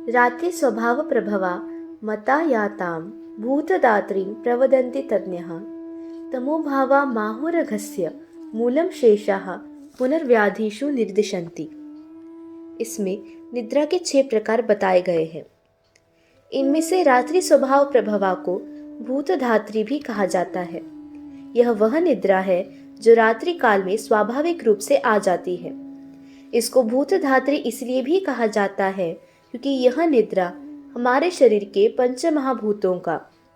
रात्रि स्वभाव प्रभवा मता यातां भूतदात्रीं प्रवदन्ति तज्ञः तमोभावा माहुरघस्य मूलं शेषाः पुनर्व्याधिषु निर्दिशन्ति। इसमें निद्रा के 6 प्रकार बताए गए हैं। इनमें से रात्रि स्वभाव प्रभवा को भूतधात्री भी कहा जाता है। यह वह निद्रा है जो रात्रि काल में स्वाभाविक रूप से आ जाती है। इसको भूतधात्री इसलिए भी कहा जाता है क्योंकि यह निद्रा हमारे शरीर के पंचमहाभूतों का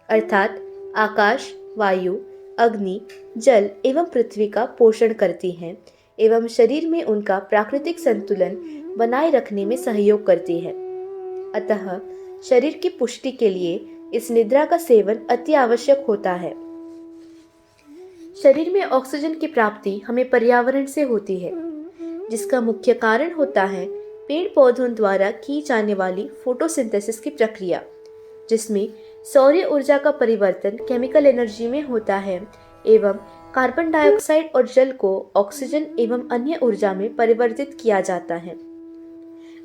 अर्थात आकाश, वायु, अग्नि, जल एवं पृथ्वी का पोषण करती है एवं शरीर में उनका प्राकृतिक संतुलन बनाए रखने में सहयोग करती है। अतः शरीर की पुष्टि के लिए इस निद्रा का सेवन अति आवश्यक होता है। शरीर में ऑक्सीजन की प्राप्ति हमें पर्यावरण से होती है, जिसका मुख्य कारण होता है पेड़ पौधों द्वारा की जाने वाली फोटोसिंथेसिस की प्रक्रिया, जिसमें सौर्य ऊर्जा का परिवर्तन केमिकल एनर्जी में होता है एवं कार्बन डाइऑक्साइड और जल को ऑक्सीजन एवं अन्य ऊर्जा में परिवर्तित किया जाता है।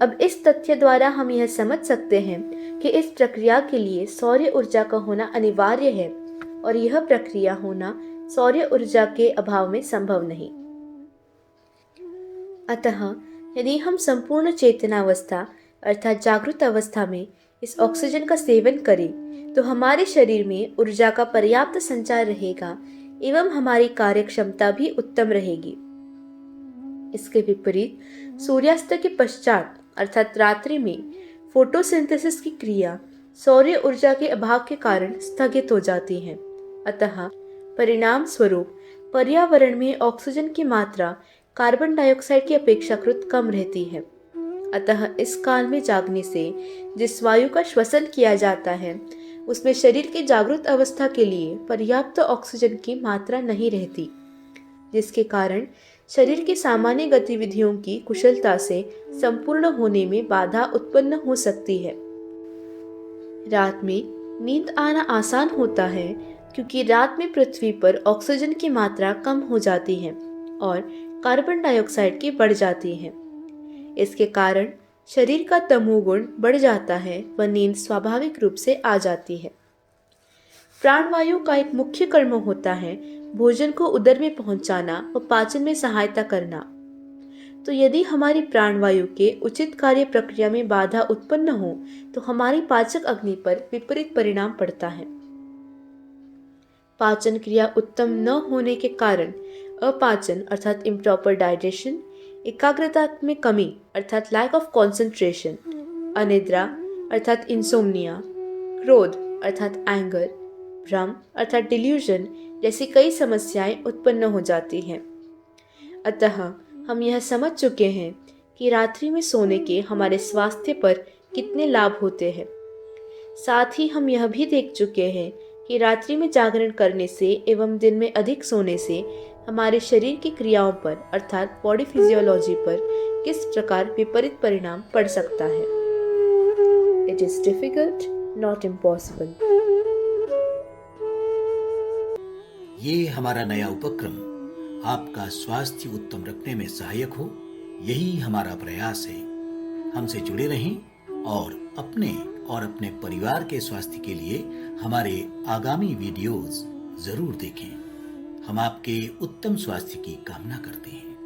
अब इस तथ्य द्वारा हम यह समझ सकते हैं कि इस प्रक्रिया के लिए सौर्य ऊर्जा का होना अनिवार्य है और यह प्रक्रिया होना सौर्य ऊर्जा के अभाव में संभव नहीं। अतः यदि हम संपूर्ण चेतनावस्था अर्थात जागृत अवस्था में इस ऑक्सीजन का सेवन करें तो हमारे शरीर में ऊर्जा का पर्याप्त संचार रहेगा एवं हमारी कार्यक्षमता भी उत्तम रहेगी। इसके विपरीत सूर्यास्त के पश्चात अर्थात रात्रि में फोटोसिंथेसिस की क्रिया सौर्य ऊर्जा के अभाव के कारण स्थगित हो जाती है। अतः परिणाम स्वरूप पर्यावरण में ऑक्सीजन की मात्रा कार्बन डाइऑक्साइड की अपेक्षाकृत कम रहती है। अतः इस काल में जागने से जिस वायु का श्वसन किया जाता है उसमें शरीर की जागृत अवस्था के लिए पर्याप्त ऑक्सीजन की मात्रा नहीं रहती, जिसके कारण शरीर की सामान्य गतिविधियों की कुशलता से संपूर्ण होने में बाधा उत्पन्न हो सकती है। रात में नींद आना आसान होता है क्योंकि रात में पृथ्वी पर ऑक्सीजन की मात्रा कम हो जाती है और कार्बन डाइऑक्साइड की बढ़ जाती है। इसके कारण शरीर का तमोगुण बढ़ जाता है व नींद स्वाभाविक रूप से आ जाती है। प्राणवायु का एक मुख्य कर्म होता है भोजन को उदर में पहुंचाना व पाचन में सहायता करना। तो यदि हमारी प्राणवायु के उचित कार्य प्रक्रिया में बाधा उत्पन्न हो तो हमारी पाचक अग्नि पर विपरीत परिणाम पड़ता है। पाचन क्रिया उत्तम न होने के कारण अपाचन अर्थात इम्प्रॉपर डाइजेशन, एकाग्रता में कमी अर्थात लैक ऑफ कॉन्सेंट्रेशन, अनिद्रा अर्थात इंसोम्निया, क्रोध अर्थात एंगर, भ्रम अर्थात डिल्यूजन जैसी कई समस्याएं उत्पन्न हो जाती हैं। अतः हम यह समझ चुके हैं कि रात्रि में सोने के हमारे स्वास्थ्य पर कितने लाभ होते हैं। साथ ही हम यह भी देख चुके हैं कि रात्रि में जागरण करने से एवं दिन में अधिक सोने से हमारे शरीर की क्रियाओं पर अर्थात बॉडी फिजियोलॉजी पर किस प्रकार विपरीत परिणाम पड़ सकता है। It is difficult not impossible. ये हमारा नया उपक्रम आपका स्वास्थ्य उत्तम रखने में सहायक हो, यही हमारा प्रयास है। हमसे जुड़े रहें और अपने परिवार के स्वास्थ्य के लिए हमारे आगामी वीडियोस जरूर देखें। हम आपके उत्तम स्वास्थ्य की कामना करते हैं।